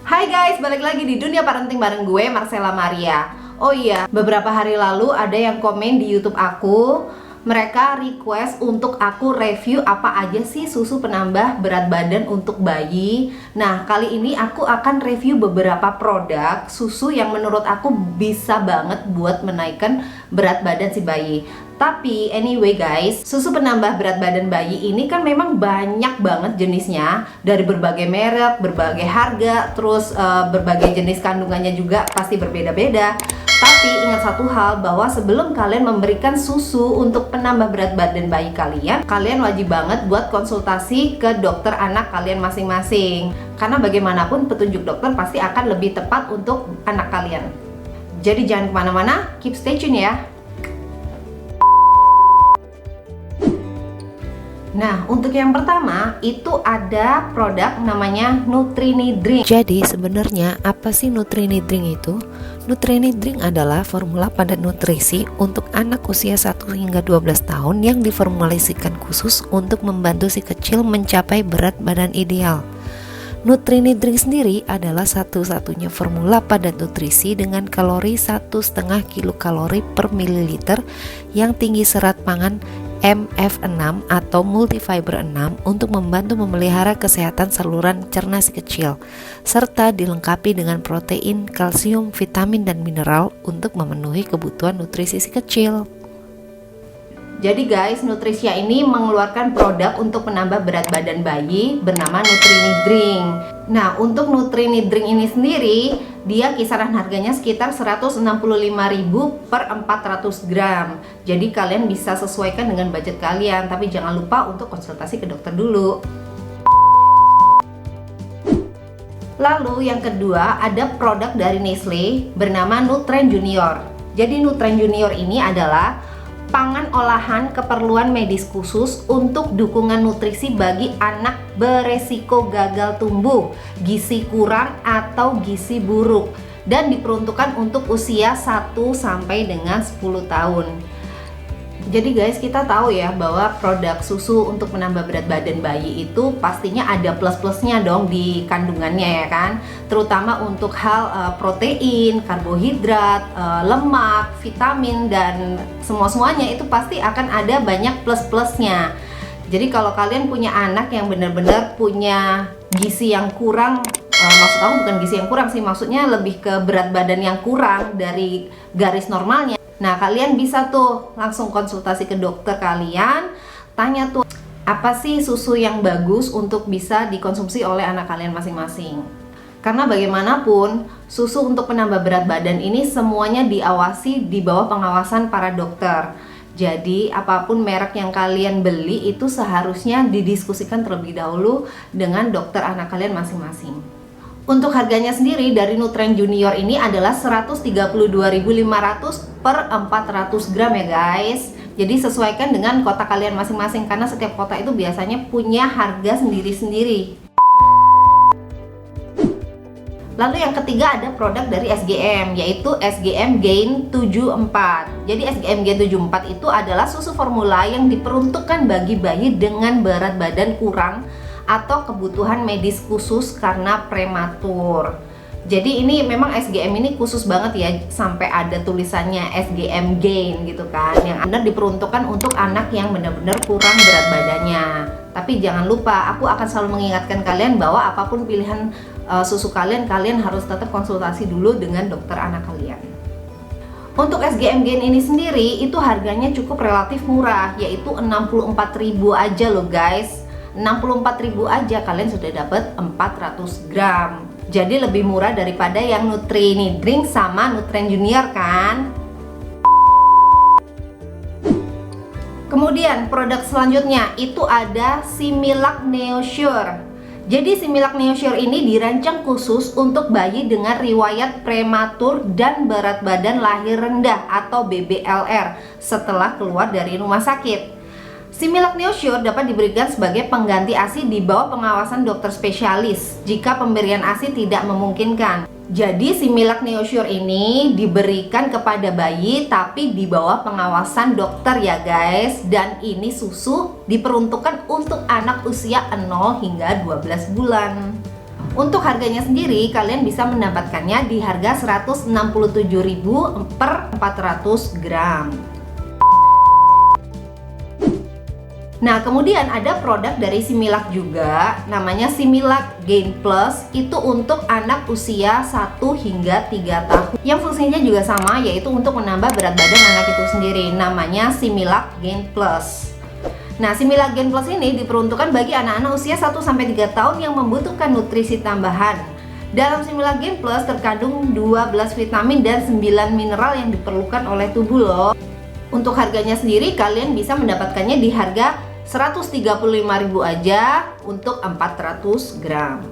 Hai guys, balik lagi di Dunia Parenting bareng gue, Marcella Maria. Oh iya, beberapa hari lalu ada yang komen di YouTube aku. Mereka request untuk aku review apa aja sih susu penambah berat badan untuk bayi. Nah, kali ini aku akan review beberapa produk susu yang menurut aku bisa banget buat menaikkan berat badan si bayi. Tapi anyway guys, susu penambah berat badan bayi ini kan memang banyak banget jenisnya, dari berbagai merek, berbagai harga, terus berbagai jenis kandungannya juga pasti berbeda-beda. Tapi ingat satu hal, bahwa sebelum kalian memberikan susu untuk penambah berat badan bayi kalian, kalian wajib banget buat konsultasi ke dokter anak kalian masing-masing. Karena bagaimanapun petunjuk dokter pasti akan lebih tepat untuk anak kalian. Jadi jangan kemana-mana, keep stay tune ya. Nah, untuk yang pertama itu ada produk namanya Nutrini Drink. Jadi sebenarnya apa sih Nutrini Drink itu? Nutrini Drink adalah formula padat nutrisi untuk anak usia 1 hingga 12 tahun yang diformulasikan khusus untuk membantu si kecil mencapai berat badan ideal. Nutrini Drink sendiri adalah satu-satunya formula padat nutrisi dengan kalori 1,5 kilokalori per mililiter yang tinggi serat pangan MF6 atau multifiber 6 untuk membantu memelihara kesehatan saluran cerna si kecil, serta dilengkapi dengan protein, kalsium, vitamin, dan mineral untuk memenuhi kebutuhan nutrisi si kecil. Jadi guys, Nutrisia ini mengeluarkan produk untuk menambah berat badan bayi bernama Nutrini Drink. Nah, untuk Nutrini Drink ini sendiri, dia kisaran harganya sekitar 165.000 per 400 gram. Jadi kalian bisa sesuaikan dengan budget kalian, tapi jangan lupa untuk konsultasi ke dokter dulu. Lalu yang kedua ada produk dari Nestle bernama Nutren Junior. Jadi Nutren Junior ini adalah pangan olahan keperluan medis khusus untuk dukungan nutrisi bagi anak beresiko gagal tumbuh, gizi kurang atau gizi buruk, dan diperuntukkan untuk usia 1 sampai dengan 10 tahun. Jadi guys, kita tahu ya bahwa produk susu untuk menambah berat badan bayi itu pastinya ada plus-plusnya dong di kandungannya ya kan. Terutama untuk hal protein, karbohidrat, lemak, vitamin, dan semuanya itu pasti akan ada banyak plus-plusnya. Jadi kalau kalian punya anak yang benar-benar punya gizi yang kurang, maksud aku bukan gizi yang kurang sih, maksudnya lebih ke berat badan yang kurang dari garis normalnya. Nah, kalian bisa tuh langsung konsultasi ke dokter kalian, tanya tuh apa sih susu yang bagus untuk bisa dikonsumsi oleh anak kalian masing-masing. Karena bagaimanapun, susu untuk penambah berat badan ini semuanya diawasi di bawah pengawasan para dokter. Jadi, apapun merek yang kalian beli itu seharusnya didiskusikan terlebih dahulu dengan dokter anak kalian masing-masing. Untuk harganya sendiri dari Nutren Junior ini adalah 132.500 per 400 gram ya guys. Jadi sesuaikan dengan kota kalian masing-masing karena setiap kota itu biasanya punya harga sendiri-sendiri. Lalu yang ketiga ada produk dari SGM, yaitu SGM Gain 74. Jadi SGM Gain 74 itu adalah susu formula yang diperuntukkan bagi bayi dengan berat badan kurang atau kebutuhan medis khusus karena prematur. Jadi ini memang SGM ini khusus banget ya, sampai ada tulisannya SGM Gain gitu kan, yang benar diperuntukkan untuk anak yang benar-benar kurang berat badannya. Tapi jangan lupa, aku akan selalu mengingatkan kalian bahwa apapun pilihan susu kalian, kalian harus tetap konsultasi dulu dengan dokter anak kalian. Untuk SGM Gain ini sendiri itu harganya cukup relatif murah, yaitu 64.000 aja loh guys. 64.000 aja kalian sudah dapat 400 gram. Jadi lebih murah daripada yang Nutrini Drink sama Nutren Junior kan. Kemudian produk selanjutnya itu ada Similac NeoSure. Jadi Similac NeoSure ini dirancang khusus untuk bayi dengan riwayat prematur dan berat badan lahir rendah atau BBLR setelah keluar dari rumah sakit. Similac NeoSure dapat diberikan sebagai pengganti ASI di bawah pengawasan dokter spesialis jika pemberian ASI tidak memungkinkan. Jadi Similac NeoSure ini diberikan kepada bayi tapi di bawah pengawasan dokter ya guys. Dan ini susu diperuntukkan untuk anak usia 0 hingga 12 bulan. Untuk harganya sendiri kalian bisa mendapatkannya di harga 167.000 per 400 gram. Nah, kemudian ada produk dari Similac juga, namanya Similac Gain Plus. Itu untuk anak usia 1 hingga 3 tahun. Yang fungsinya juga sama, yaitu untuk menambah berat badan anak itu sendiri. Namanya Similac Gain Plus. Nah, Similac Gain Plus ini diperuntukkan bagi anak-anak usia 1-3 tahun yang membutuhkan nutrisi tambahan. Dalam Similac Gain Plus terkandung 12 vitamin dan 9 mineral yang diperlukan oleh tubuh loh. Untuk harganya sendiri kalian bisa mendapatkannya di harga 135.000 aja untuk 400 gram.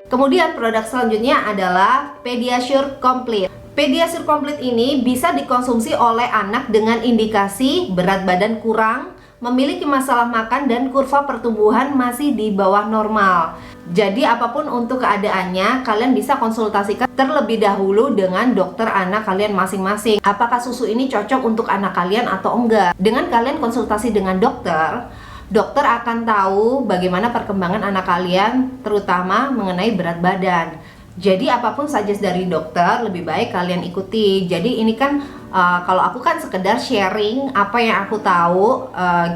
Kemudian produk selanjutnya adalah Pediasure Complete. Pediasure Complete ini bisa dikonsumsi oleh anak dengan indikasi berat badan kurang, memiliki masalah makan, dan kurva pertumbuhan masih di bawah normal. Jadi apapun untuk keadaannya, kalian bisa konsultasikan terlebih dahulu dengan dokter anak kalian masing-masing. Apakah susu ini cocok untuk anak kalian atau enggak? Dengan kalian konsultasi dengan dokter, dokter akan tahu bagaimana perkembangan anak kalian, terutama mengenai berat badan. Jadi apapun suggest dari dokter lebih baik kalian ikuti. Jadi ini kan kalau aku kan sekedar sharing apa yang aku tahu,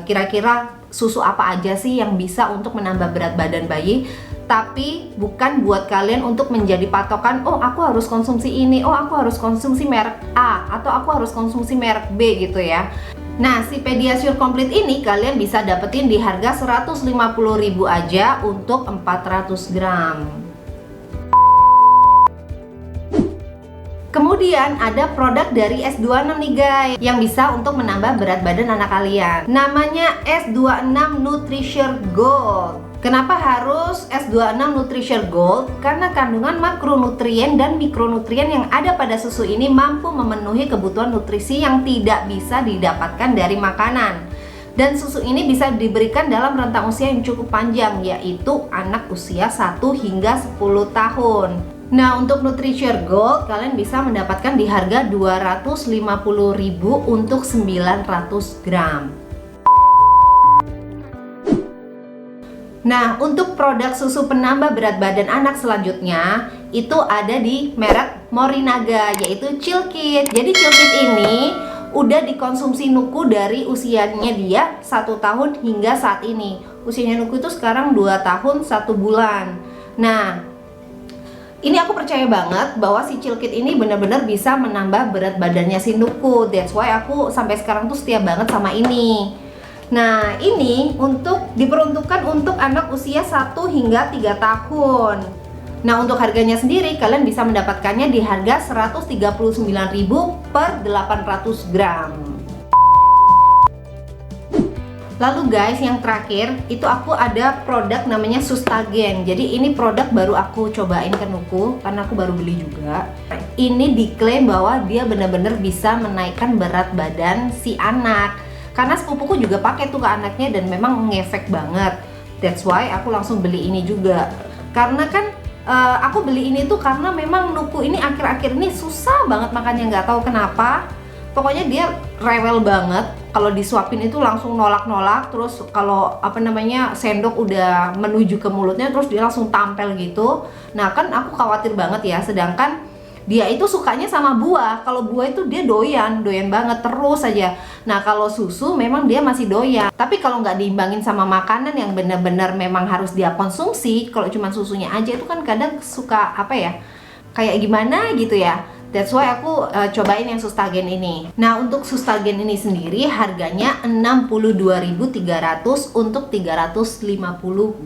kira-kira susu apa aja sih yang bisa untuk menambah berat badan bayi. Tapi bukan buat kalian untuk menjadi patokan, oh aku harus konsumsi ini, oh aku harus konsumsi merek A, atau aku harus konsumsi merek B gitu ya. Nah, si Pediasure Complete ini kalian bisa dapetin di harga 150.000 aja untuk 400 gram. Kemudian ada produk dari S26 nih guys, yang bisa untuk menambah berat badan anak kalian. Namanya S26 Nutrisure Gold. Kenapa harus S26 Nutrisure Gold? Karena kandungan makronutrien dan mikronutrien yang ada pada susu ini mampu memenuhi kebutuhan nutrisi yang tidak bisa didapatkan dari makanan. Dan susu ini bisa diberikan dalam rentang usia yang cukup panjang, yaitu anak usia 1 hingga 10 tahun. Nah, untuk Nutrisure Gold kalian bisa mendapatkan di harga 250.000 untuk 900 gram. Nah, untuk produk susu penambah berat badan anak selanjutnya itu ada di merek Morinaga, yaitu Chilkit. Jadi Chilkit ini udah dikonsumsi Nuku dari usianya dia 1 tahun hingga saat ini. Usianya Nuku itu sekarang 2 tahun 1 bulan. Nah, ini aku percaya banget bahwa si Chilkit ini benar-benar bisa menambah berat badannya si Nuku. That's why aku sampai sekarang tuh setia banget sama ini. Nah, ini diperuntukkan untuk anak usia 1 hingga 3 tahun. Nah, untuk harganya sendiri kalian bisa mendapatkannya di harga 139.000 per 800 gram. Lalu guys, yang terakhir itu aku ada produk namanya Sustagen. Jadi ini produk baru aku cobain ke Nuku karena aku baru beli juga. Ini diklaim bahwa dia benar-benar bisa menaikkan berat badan si anak. Karena sepupuku juga pakai tuh ke anaknya dan memang ngefek banget. That's why aku langsung beli ini juga. Karena kan aku beli ini tuh karena memang Nuku ini akhir-akhir ini susah banget makannya, nggak tahu kenapa. Pokoknya dia rewel banget. Kalau disuapin itu langsung nolak-nolak. Terus kalau sendok udah menuju ke mulutnya terus dia langsung tampil gitu. Nah kan aku khawatir banget ya. Sedangkan dia itu sukanya sama buah. Kalau buah itu dia doyan banget terus aja. Nah kalau susu memang dia masih doyan. Tapi kalau nggak diimbangin sama makanan yang benar-benar memang harus dia konsumsi, kalau cuma susunya aja itu kan kadang suka kayak gimana gitu ya. That's why aku cobain yang Sustagen ini. Nah untuk Sustagen ini sendiri harganya 62.300 untuk 350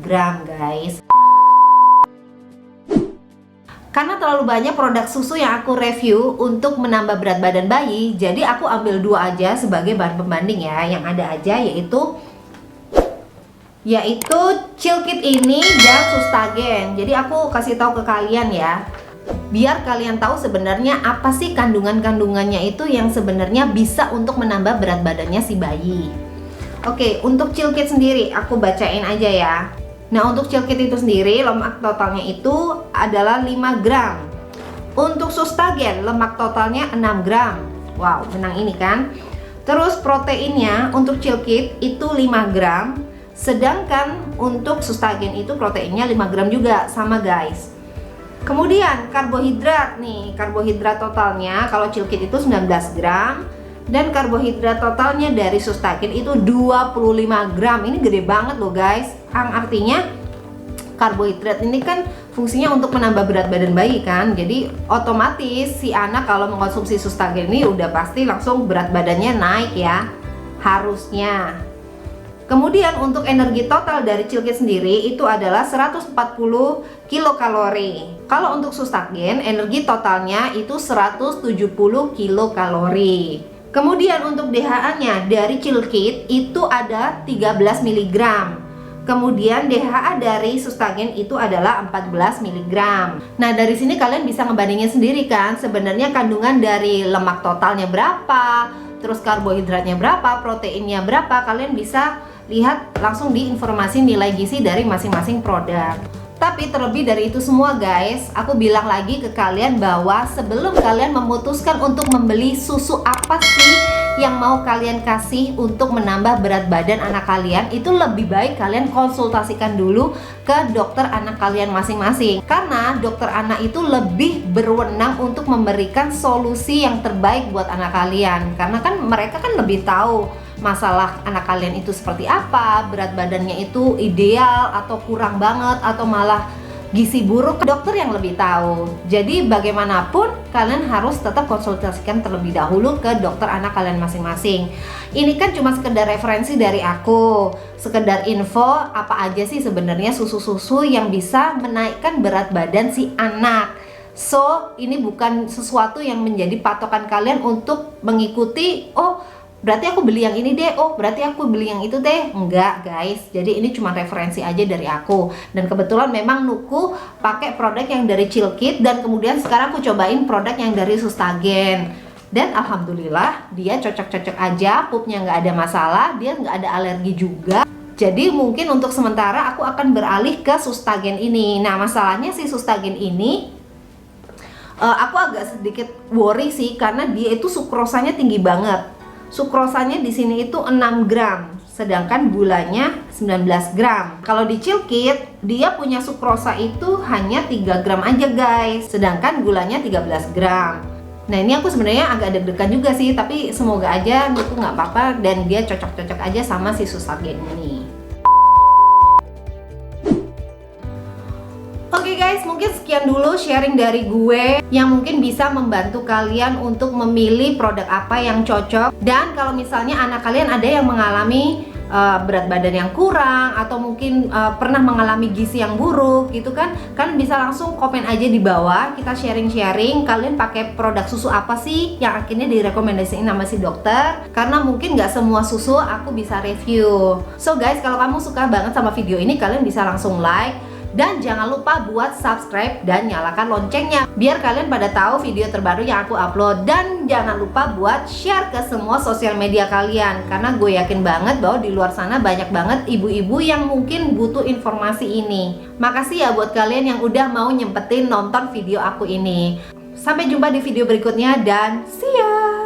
gram guys. Karena terlalu banyak produk susu yang aku review untuk menambah berat badan bayi, jadi aku ambil 2 aja sebagai bahan pembanding ya. Yang ada aja yaitu Chilkit ini dan Sustagen. Jadi aku kasih tahu ke kalian ya, biar kalian tahu sebenarnya apa sih kandungannya itu yang sebenarnya bisa untuk menambah berat badannya si bayi. Oke, untuk Chilkit sendiri aku bacain aja ya. Nah untuk Chilkit itu sendiri lemak totalnya itu adalah 5 gram. Untuk Sustagen lemak totalnya 6 gram. Wow, menang ini kan. Terus proteinnya untuk Chilkit itu 5 gram, Sedangkan untuk sustagen itu proteinnya 5 gram juga, sama guys. Kemudian karbohidrat nih, karbohidrat totalnya kalau Chilkit itu 19 gram dan karbohidrat totalnya dari sustagen itu 25 gram. Ini gede banget loh guys. Artinya karbohidrat ini kan fungsinya untuk menambah berat badan bayi kan. Jadi otomatis si anak kalau mengkonsumsi sustagen ini udah pasti langsung berat badannya naik ya, harusnya. Kemudian untuk energi total dari Chilkit sendiri itu adalah 140 kilokalori. Kalau untuk sustagen energi totalnya itu 170 kilokalori. Kemudian untuk DHA-nya dari Chilkit itu ada 13 mg. Kemudian DHA dari sustagen itu adalah 14 mg. Nah, dari sini kalian bisa ngebandingin sendiri kan, sebenarnya kandungan dari lemak totalnya berapa, terus karbohidratnya berapa, proteinnya berapa. Kalian bisa lihat langsung di informasi nilai gizi dari masing-masing produk. Tapi terlebih dari itu semua guys, aku bilang lagi ke kalian bahwa sebelum kalian memutuskan untuk membeli susu apa sih yang mau kalian kasih untuk menambah berat badan anak kalian, itu lebih baik kalian konsultasikan dulu ke dokter anak kalian masing-masing. Karena dokter anak itu lebih berwenang untuk memberikan solusi yang terbaik buat anak kalian. Karena kan mereka kan lebih tahu masalah anak kalian itu seperti apa, berat badannya itu ideal atau kurang banget atau malah gizi buruk, dokter yang lebih tahu. Jadi bagaimanapun kalian harus tetap konsultasikan terlebih dahulu ke dokter anak kalian masing-masing. Ini kan cuma sekedar referensi dari aku, sekedar info apa aja sih sebenarnya susu-susu yang bisa menaikkan berat badan si anak. So ini bukan sesuatu yang menjadi patokan kalian untuk mengikuti, oh berarti aku beli yang ini deh, oh berarti aku beli yang itu deh. Enggak guys, jadi ini cuma referensi aja dari aku. Dan kebetulan memang Nuku pakai produk yang dari Chilkit, dan kemudian sekarang aku cobain produk yang dari sustagen. Dan alhamdulillah dia cocok-cocok aja, pupnya nggak ada masalah, dia nggak ada alergi juga. Jadi mungkin untuk sementara aku akan beralih ke sustagen ini. Nah masalahnya si sustagen ini aku agak sedikit worry sih, karena dia itu sukrosanya tinggi banget. Sukrosanya di sini itu 6 gram, sedangkan gulanya 19 gram. Kalau di Chilkit dia punya sukrosa itu hanya 3 gram aja guys, sedangkan gulanya 13 gram. Nah ini aku sebenarnya agak deg-degan juga sih, tapi semoga aja Nuku nggak apa-apa dan dia cocok-cocok aja sama si sustagen ini. Oke guys, mungkin sekian dulu sharing dari gue yang mungkin bisa membantu kalian untuk memilih produk apa yang cocok. Dan kalau misalnya anak kalian ada yang mengalami berat badan yang kurang atau mungkin pernah mengalami gizi yang buruk gitu kan, kalian bisa langsung komen aja di bawah, kita sharing-sharing kalian pakai produk susu apa sih yang akhirnya direkomendasiin sama si dokter, karena mungkin nggak semua susu aku bisa review. So guys, kalau kamu suka banget sama video ini, kalian bisa langsung like. Dan jangan lupa buat subscribe dan nyalakan loncengnya biar kalian pada tahu video terbaru yang aku upload. Dan jangan lupa buat share ke semua sosial media kalian, karena gue yakin banget bahwa di luar sana banyak banget ibu-ibu yang mungkin butuh informasi ini. Makasih ya buat kalian yang udah mau nyempetin nonton video aku ini. Sampai jumpa di video berikutnya dan see ya.